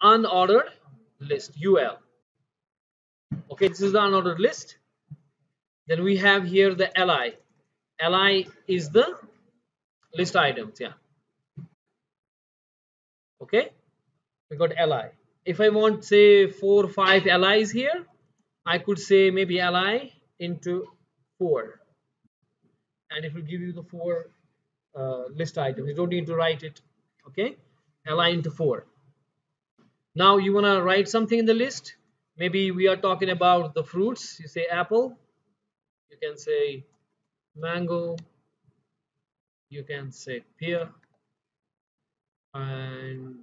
unordered list, UL. Okay, this is the unordered list. Then we have here the LI. LI is the list items. Yeah. Okay, we got LI. If I want say 4 or 5 LIs here, I could say maybe LI into 4, and it will give you the 4 list items. You don't need to write it. Okay, LI into 4. Now you want to write something in the list. Maybe we are talking about the fruits. You say apple, you can say mango, you can say pear, and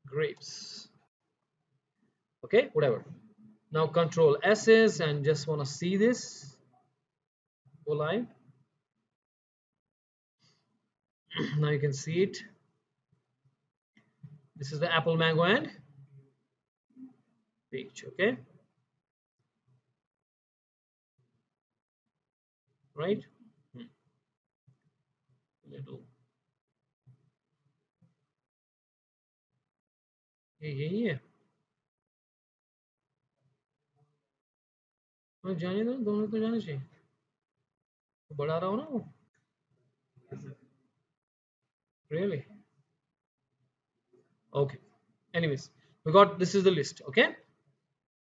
grapes. Okay, whatever. Now control SS and just want to see this go live. Now you can see it. This is the apple, mango, and peach. Okay, right. Little. Yeah. और जाने दो, दोनों को जाने चाहिए, बढ़ा रहा हूँ ना वो. Really? Okay. Anyways, we got, this is the list. Okay.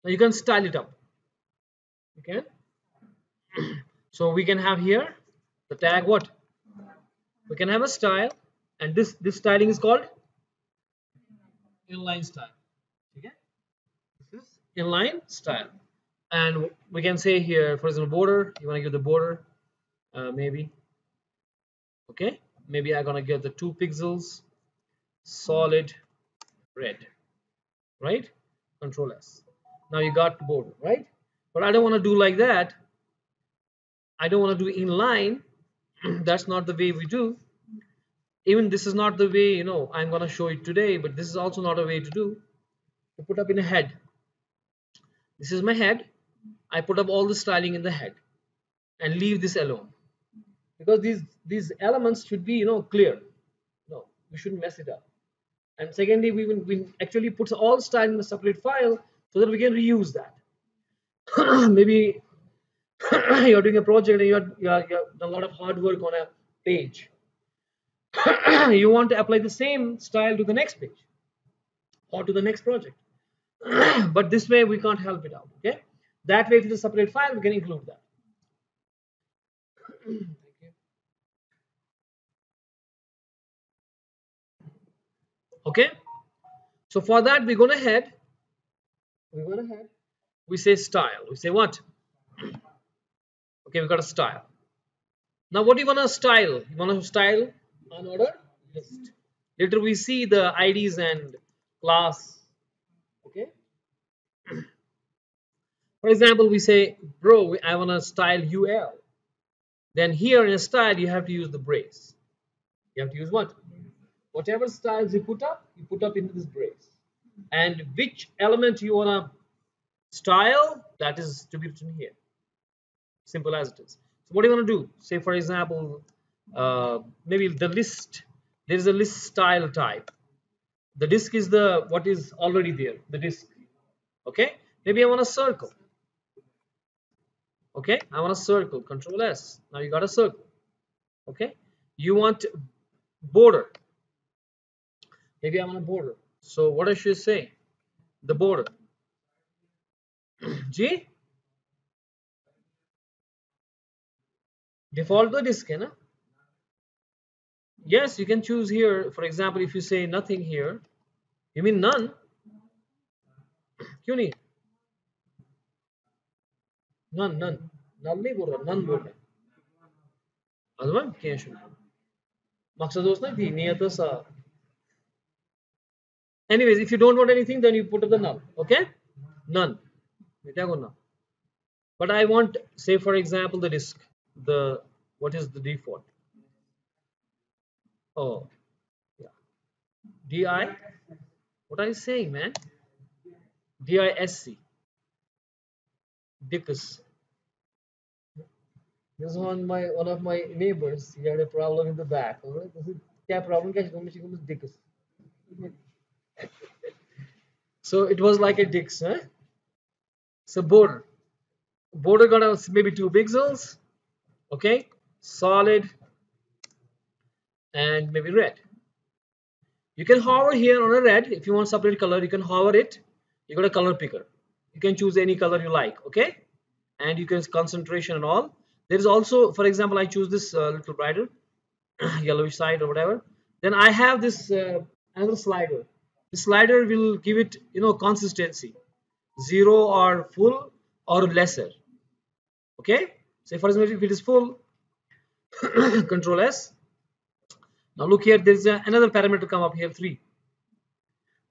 Now you can style it up. Okay. So we can have here the tag what? We can have a style, and this styling is called inline style. Okay. This is inline style, and we can say here, for example, border. You want to give the border, maybe. Okay. Maybe I'm gonna get the 2 pixels, solid red, right? Control S. Now you got the border, right? But I don't want to do like that. I don't want to do inline. That's not the way we do. Even this is not the way, I'm going to show it today, but this is also not a way to do. To put up in a head. This is my head. I put up all the styling in the head and leave this alone, because these elements should be clear. No, we shouldn't mess it up. And secondly, we actually put all style in a separate file so that we can reuse that. Maybe you're doing a project and you're done a lot of hard work on a page. You want to apply the same style to the next page or to the next project. But this way we can't help it out. Okay, that way, if it's a separate file, we can include that. Okay, so for that we're gonna head we say style. We say what? Okay, we got a style. Now what do you want to style? You want to style unordered list. Later we see the IDs and class. Okay, for example, we say, bro, I want to style UL. Then here in a style you have to use the brace. You have to use what? Whatever styles you put up into this brace. And which element you want to style, that is to be written here. Simple as it is. So what do you want to do? Say for example, maybe the list. There is a list style type. The disk is the what is already there. The disk. Okay. Maybe I want a circle. Okay. I want a circle. Control S. Now you got a circle. Okay. You want border. Maybe I want a border. So what I should say? The border. G. Default the disk है ना? Yes, you can choose here. For example, if you say nothing here, you mean none? क्यों नहीं? None, none. None नहीं बोल रहा, none बोल रहा. अदवान क्या शुरू? मकसद दोस्त नहीं थी, नियत सा. Anyways, if you don't want anything, then you put up the null. Okay? None. क्या करना? But I want, say for example, the disk. What is the default? Oh, yeah. DI. What are you saying, man? DISC. Dickus. This is one of my neighbors. He had a problem in the back. क्या problem क्या है? Dickus. So it was like a dix, huh? So border got a, maybe 2 pixels, okay, solid, and maybe red. You can hover here on a red. If you want separate color, you can hover it. You got a color picker. You can choose any color you like, okay, and you can concentration and all. There is also, for example, I choose this little brighter yellowish side or whatever. Then I have this another slider. The slider will give it, consistency, 0 or full or lesser, okay. Say for example, if it is full, control S. Now look here, there is another parameter come up here, 3.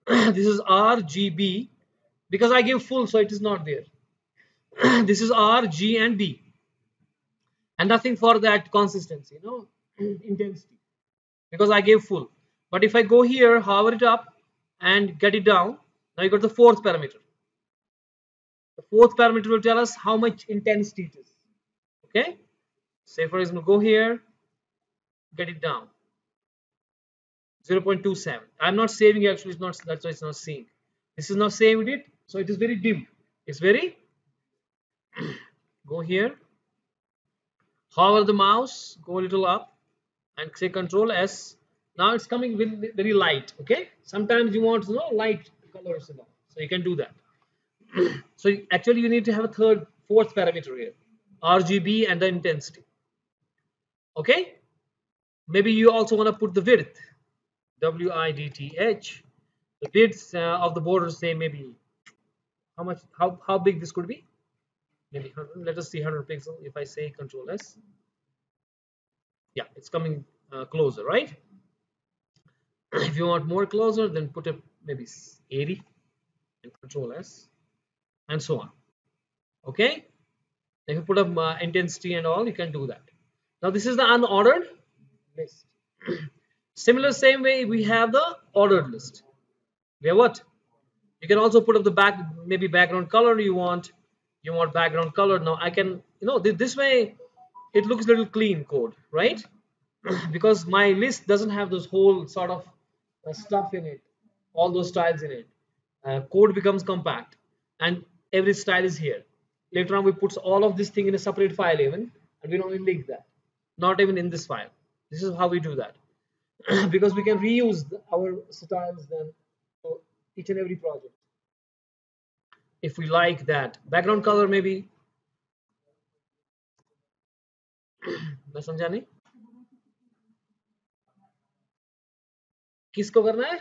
This is RGB, because I gave full, so it is not there. This is R, G, and B, and nothing for that consistency, intensity, because I gave full. But if I go here, hover it up, and get it down, now you got the fourth parameter. The fourth parameter will tell us how much intensity it is. Okay. Say for example, go here, get it down, 0.27. I'm not saving it, actually. It's not. That's why it's not seeing. This is not saved it, so it is very dim. It's very. Go here, hover the mouse, go a little up, and say Control S. Now it's coming with very light. Okay. Sometimes you want light colors and all, so you can do that. So actually you need to have a fourth parameter here, RGB and the intensity. Okay. Maybe you also want to put the width, width. The width of the border, say maybe how much, how big this could be. Maybe 100. Let us see 100 pixel. If I say Control S, yeah, it's coming closer, right? If you want more closer, then put a maybe 80 and Control S, and so on. Okay. If you put up intensity and all, you can do that. Now this is the unordered list. Similar same way we have the ordered list. We have what? You can also put up the maybe background color you want. You want background color. Now I can, this way it looks a little clean code, right? Because my list doesn't have those whole sort of stuff in it, all those styles in it. Code becomes compact, and every style is here. Later on we put all of this thing in a separate file even, and we only link that, not even in this file. This is how we do that. Because we can reuse our styles then for each and every project if we like that. Background color maybe. मैं समझा नहीं, किसको करना है?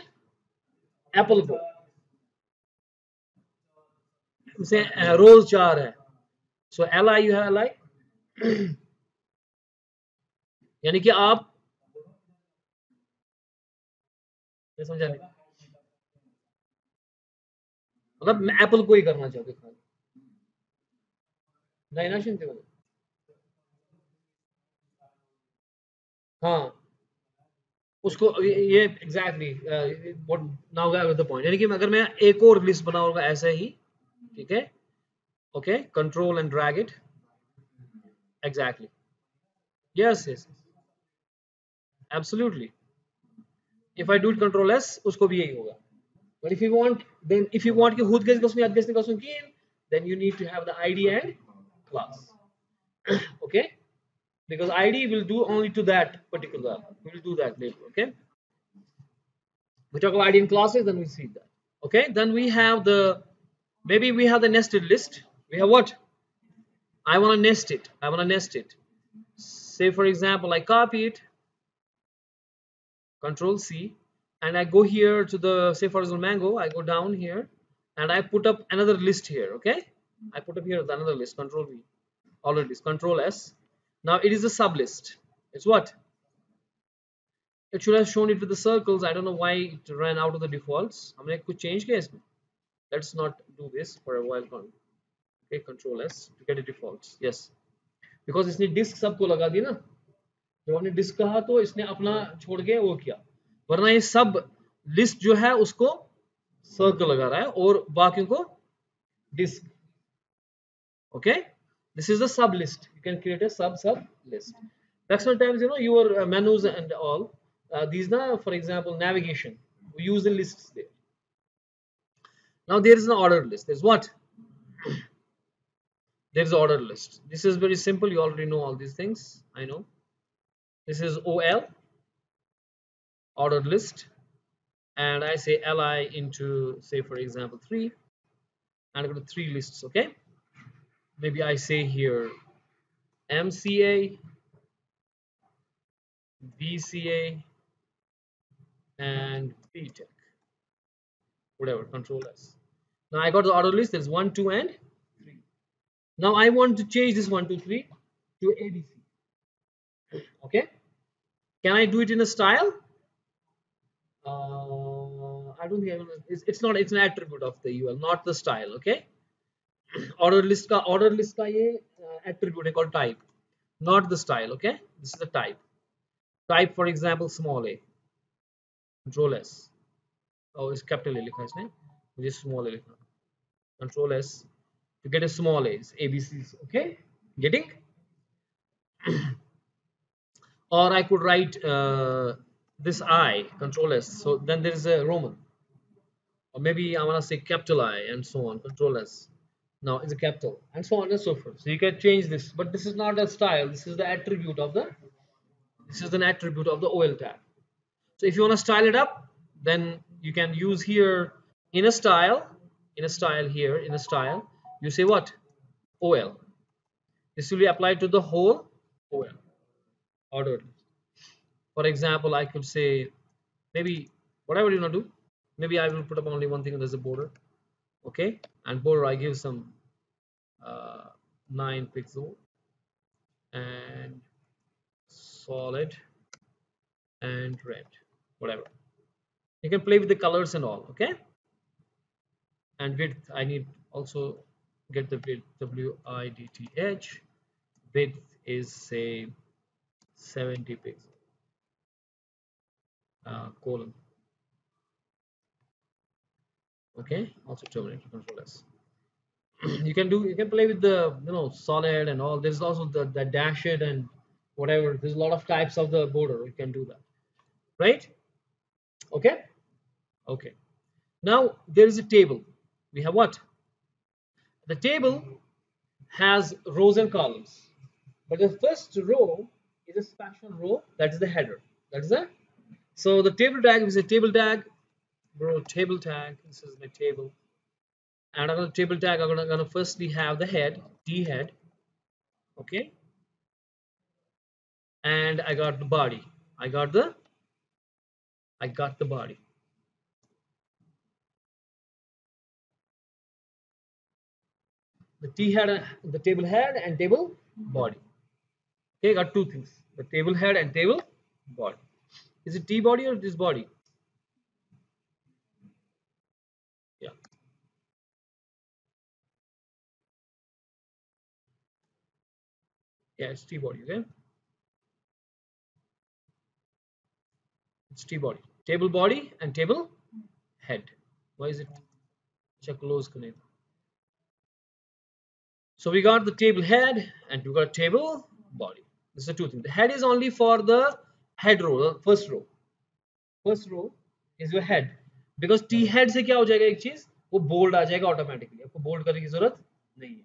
Apple को. उसे रोज 4 है, सो li you have li. यानी कि आप समझा नहीं, मतलब एप्पल को ही करना चाहते खाली डायनाशन थे. हाँ, उसको ये exactly what now the point. यानी कि अगर मैं एक और लिस्ट बनाऊंगा ऐसे ही, ठीक है, okay, control and drag it. Exactly, yes yes, absolutely. if I do it Control S, उसको भी यही होगा. But if you want, then if you want कि खुद के उसमें याद कैसे कसम की, then you need to have the ID and class. Okay, because ID will do only to that particular. We will do that later. Okay, we talk about ID and classes, then we see that. Okay, then we have maybe we have the nested list. We have what? I want to nest it. I want to nest it. Say for example, I copy it, Control C, and I go here to the, say for example, mango. I go down here and I put up another list here. Okay, I put up here another list, Control V, already Control S. Now it is a sub list. It's what? It should have shown it with the circles. I don't know why it ran out of the defaults. हमने कुछ change किया इसमें. Let's not do this for a while. Okay, Control S to get the defaults. Yes, because इसने disk सबको लगा दी ना. जब हमने disk कहा तो इसने अपना छोड़ के वो किया. वरना ये सब list जो है उसको circle लगा रहा है और बाकियों को disk. Okay, this is the sub list. You can create a sub list. Sometimes your menus and all these now, for example, navigation, we use the lists there. Now there is an ordered list. There's what? There's ordered list. This is very simple. You already know all these things. I know. This is OL, ordered list, and I say li into, say for example, 3, and I go to 3 lists. Okay, maybe I say here MCA, VCA, and BTech, whatever. Control S. Now I got the order list. There's 1, 2, and 3. Now I want to change this 1, 2, 3 to ABC. Okay, can I do it in a style? I don't think I will. It's not. It's an attribute of the UL, not the style. Okay, order list का ये attribute है called type, not the style. Okay, this is the type. Type, for example, small a. Control S. Oh, it's capital A लिखा है इसने, मुझे small a लिखा. Control S to get a small a. It's ABCs. Okay, getting? Or I could write this I. Control S. So then there is a Roman. Or maybe I want to say capital I and so on. Control S. Now it's a capital and so on and so forth. So you can change this, but this is not a style. This is the attribute of the. This is an attribute of the OL tag. So if you want to style it up, then you can use here in a style. In a style here, in a style, you say what? OL. This will be applied to the whole OL ordered. For example, I could say maybe whatever you want to do. Maybe I will put up only one thing. There's a border. Okay, and border I give some 9 pixel and solid and red, whatever. You can play with the colors and all. Okay, and width I need also get the width, width. Width is say 70 pixel colon. Okay, also terminate control S. You can play with the solid and all. There's also the dashed and whatever. There's a lot of types of the border. You can do that, right? Okay, okay. Now there is a table. We have what? The table has rows and columns, but the first row is a special row, that is the header. That is the so the table tag is a table tag, bro. Table tag. This is my table, and I'm gonna table tag. I'm gonna firstly have the head, T head, okay, and I got the body. I got the body. The T head, the table head, and table body. Okay, got two things: the table head and table body. Is it T body or this body? Yeah. Yeah, it's T body. Okay, it's T body. Table body and table head. Why is it check close connect? So we got the table head and we got table body. This is the two things. The head is only for the head row, the first row. First row is your head. Because T head से क्या हो जाएगा एक चीज वो bold आ जाएगा automatically. आपको bold करने की जरूरत नहीं है.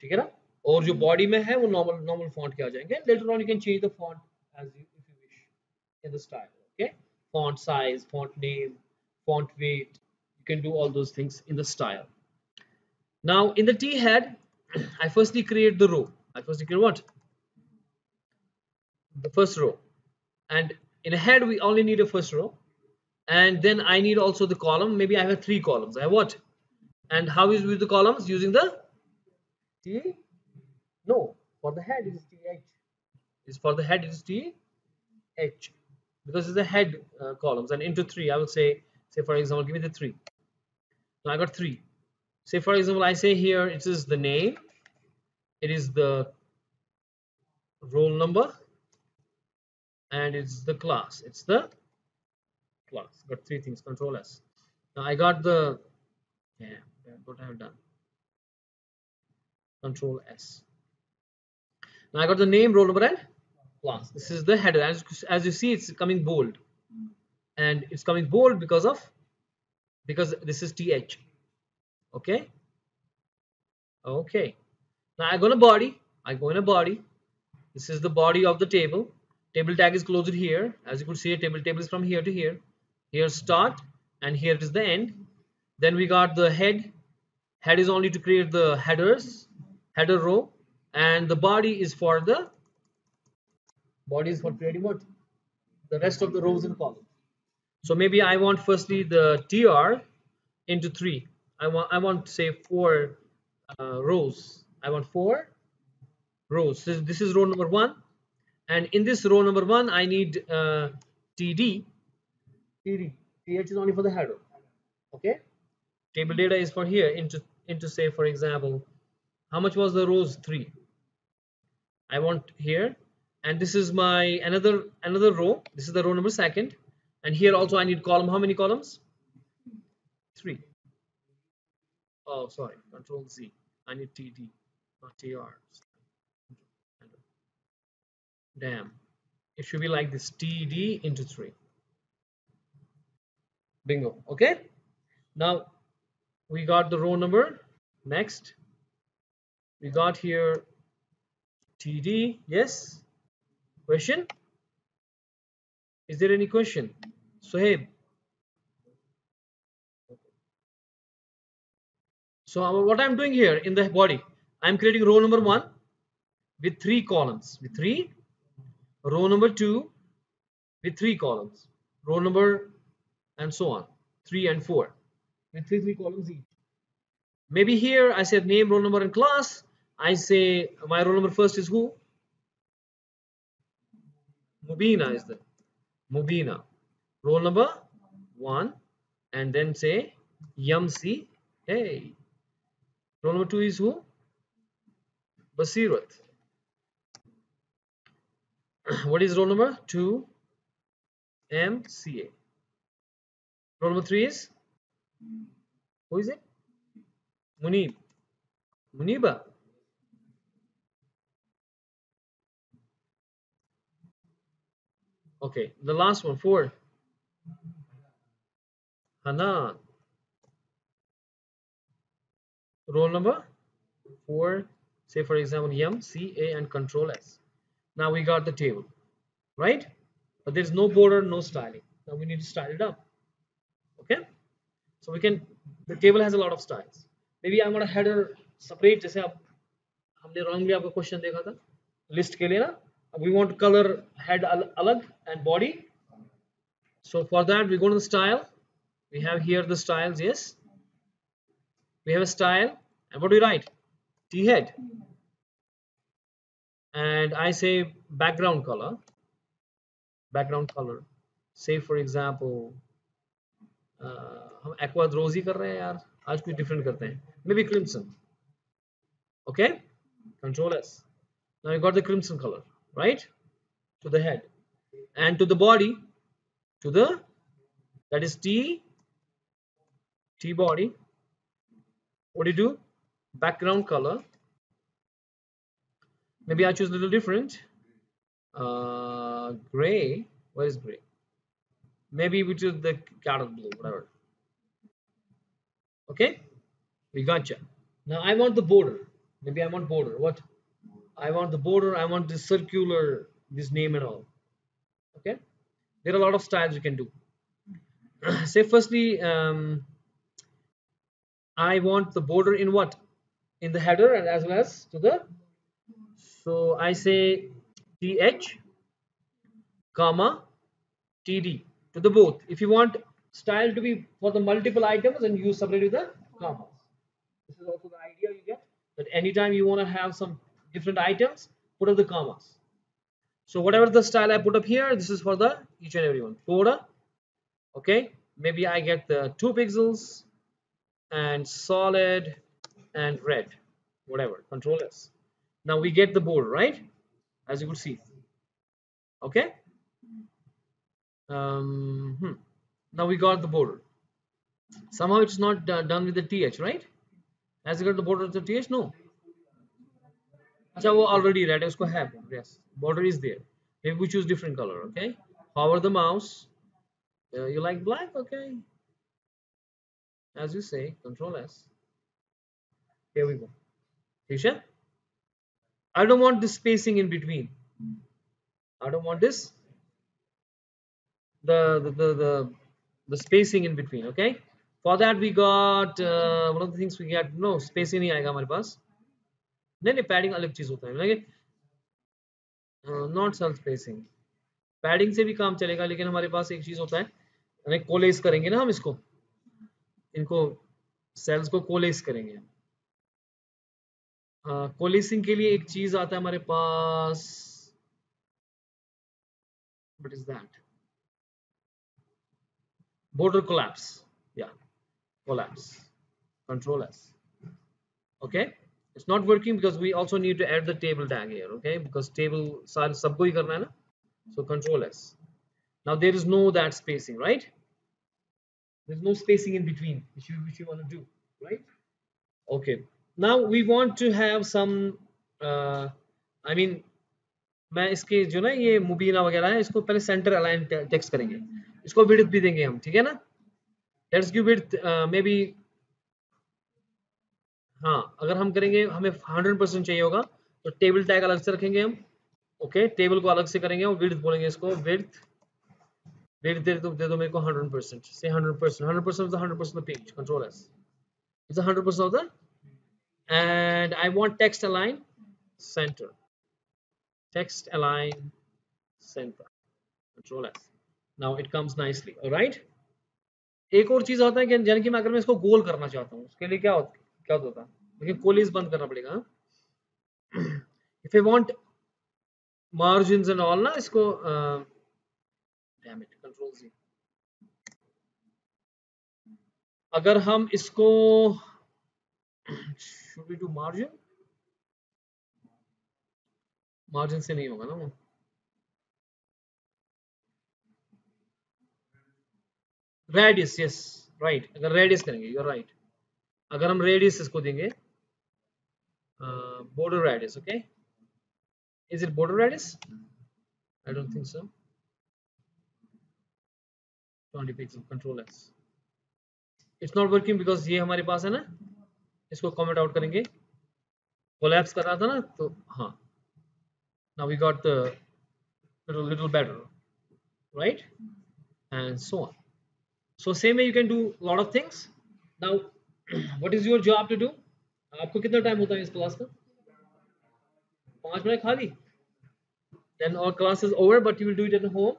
ठीक है ना? और जो body में है वो normal font के आ जाएंगे. Later on you can change the font as you if you wish in the style. Okay? Font size, font name, font weight. You can do all those things in the style. Now in the T head, I firstly create the row. I firstly create what? The first row. And in a head, we only need a first row. And then I need also the column. Maybe I have 3 columns. I have what? And how is with the columns? Using the T? No. For the head, it is TH. Is for the head, it is TH. Because it's the head columns. And into 3, I will say for example, give me the 3. Now I got 3. Say for example, I say here it is the name. It is the roll number. And it's the class. It's the class. Got 3 things. Control S. Now I got the what I have done. Control S. Now I got the name, roll number, and class. This is the header. As you see, it's coming bold, and it's coming bold because this is TH. Okay. Okay. Now I go in a body. I go in a body. This is the body of the table. Table tag is closed here. As you could see, table is from here to here. Here start, and here it is the end. Then we got the head. Head is only to create the header row, and the body is for creating what? The rest of the rows and columns. So maybe I want firstly the tr into 3. I want to say 4 rows. I want 4 rows. So this is row number 1, and in this row number 1 I need td. Th is only for the header. Okay. Table data is for here into say, for example, how much was the rows? 3. I want here, and this is my another row. This is the row number 2nd, and here also I need column. How many columns? 3. Oh, sorry, Control Z. I need TD, not TR. Damn, it should be like this: TD into 3. Bingo. Okay. Now we got the row number. Next, we got here TD. Yes. Question? Is there any question? Soheb. So what I'm doing here in the body, I'm creating row number 1 with 3 columns. With 3, row number 2 with 3 columns, row number, and so on, 3 and 4 with 3 columns each. Maybe here I said name, roll number, and class. I say my roll number first is who? Mubina is the Mubina. Roll number 1, and then say Yamsi. Hey. Roll number 2 is who? Basirat. What is roll number 2? MCA. Roll number 3 is, who is it? Munib. Muniba. Okay, the last one, 4. Hanan. Roll number 4, say for example M, C, A, and Control S. Now we got the table, right? But there's no border, no styling. Now we need to style it up. Okay, so we can, the table has a lot of styles. Maybe I'm gonna header separate, जैसे आप हमने wrongly आपका question देखा था list के लिए ना, we want to color head अलग and body. So for that we go to the style. We have here the styles. Yes, we have a style, and what do we write? T head, and I say background color. Say for example हम aqua rosy कर रहे हैं यार, आज कुछ different करते हैं. Maybe crimson. Okay, Control S. Now you got the crimson color, right? To the head, and to the body, to the, that is T body. What do you do? Background color. Maybe I choose a little different. Gray. Where is gray? Maybe we choose the carrot blue, whatever. Okay, we gotcha. Now I want the border. Maybe I want border. What? I want the border. I want this circular, this name and all. Okay, there are a lot of styles you can do. Say firstly, I want the border in what? In the header and as well as to the. So I say th, comma, td to the both. If you want style to be for the multiple items, and you separate with the commas. This is also the idea you get, that anytime you want to have some different items, put up the commas. So whatever the style I put up here, this is for the each and every one. Border. Okay, maybe I get the 2 pixels and solid and red, whatever. Control S. Now we get the border, right? As you could see. Okay. Now we got the border. Somehow it's not done with the th, right? Has it got the border of the th? No. अच्छा वो already red है, उसको है. Yes, border is there. Maybe we choose different color. Okay, hover the mouse. You like black? Okay, as you say, Control S. Here we go. ठीक है? I don't want this spacing in between. I don't want this the spacing in between. Okay. For that we got one of the things we get. No spacing नहीं आएगा हमारे पास. नहीं padding अलग चीज होता है. Not self spacing. Padding से भी काम चलेगा लेकिन हमारे पास एक चीज होता है. हमें कोलेस करेंगे ना हम इसको. इनको सेल्स को कोलेस करेंगे. कोलेसिंग के लिए एक चीज आता है हमारे पास. What is that? Border collapse. Yeah, collapse. Control S. Okay, it's not working because we also need to add the table tag here. Okay, because table सारे सबको ही करना है ना. So Control S. Now there is no that spacing, right? There's no spacing in between which you want to do, right? Okay. Now we want to have some. I mean, मैं इसके जो ना ये मुबीना वगैरह है इसको पहले सेंटर अलाइन टेक्स्ट करेंगे. इसको विड्थ भी देंगे हम. ठीक है ना. Let's give width may be. हाँ अगर हम करेंगे हमें 100% चाहिए होगा तो टेबल टैग अलग से रखेंगे हम. ओके टेबल को अलग से करेंगे और विड्थ बोलेंगे इसको. विड्थ विड्थ दे दो मेरे को 100%. से 100%. 100% of the 100% of the page. Control S. It's 100% of the. And I want text align center. Text align center. Control S. Now it comes nicely. All right. एक और चीज होता है कि यानी कि मैं अगर मैं इसको गोल करना चाहता हूँ उसके लिए क्या होता है. लेकिन कोलिस बंद करना पड़ेगा. If I want margins and all ना इसको damn it Control Z. अगर हम इसको should we do margin? Margin से नहीं होगा ना वो. Radius, yes, right. अगर radius करेंगे, you're right. अगर हम radius इसको देंगे, border radius, okay? Is it border radius? I don't think so. 20 pixel. Control S. It's not working because ये हमारे पास है ना. इसको comment out करेंगे. Collapse कर रहा था ना तो हाँ. Now we got the little better, right? And so on. So same way you can do a lot of things. Now, what is your job to do? आपको कितना टाइम होता है इस क्लास का? 5 मिनट खाली. Then our class is over, but you will do it at home.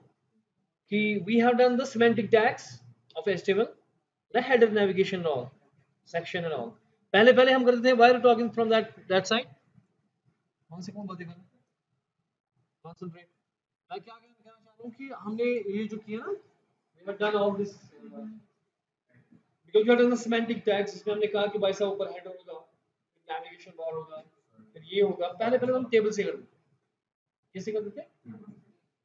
We have done the semantic tags of HTML, the header navigation and all, section and all. पहले हम करते थे while talking from that side. कौन से कौन बातें कर रहे हैं? Concentrate. मैं क्या कहना चाह रहा हूँ कि हमने ये जो किया ना, we have done all this because we have done the semantic tags. इसमें हमने कहा कि भाई साहब ऊपर header होगा, फिर navigation bar होगा, फिर ये होगा. पहले हम टेबल से करते थे. कैसे करते थे?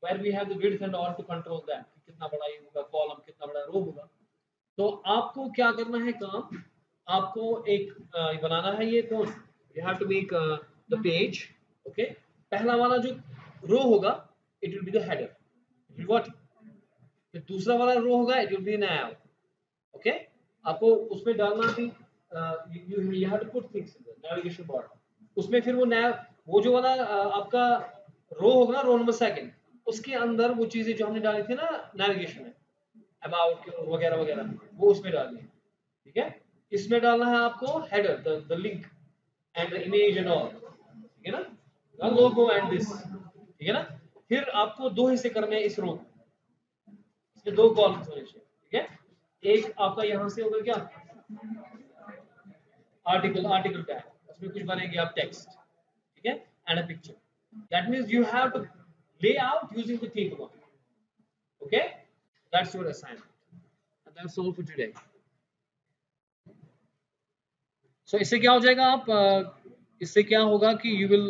Where we have the width and all to control that. कितना बड़ा ये होगा, कॉलम कितना बड़ा रो होगा. तो आपको क्या करना है काम? आपको एक बनाना है ये कौन? You have to make the page. Okay. पहला वाला जो रो होगा, it will be the header. It will what? फिर दूसरा वाला रो होगा, it will be nav. Okay. आपको उसमें डालना भी you have to put things in the navigation bar. उसमें फिर वो जो वाला आपका रो होगा ना, रो नंबर सेकंड, उसके अंदर वो चीजें जो हमने डाली थी ना नेविगेशन में, अबाउट वगैरह वगैरह, वो उसमें डालनी है. ठीक है. इसमें डालना है आपको header, the link and the image and all. ठीक है ना. The logo and this. ठीक है ना. फिर आपको दो हिस्से करने हैं इस रो को. इसमें दो कॉलम्स होने चाहिए. ठीक है. एक आपका यहां से होगा क्या, आर्टिकल टैग, उसमें कुछ बनेगी आप टेक्स्ट. ठीक है. And a picture. That means you have to lay out using the table. Okay, that's your assignment, and that's all for today. So इससे क्या हो जाएगा आप इससे क्या होगा कि you will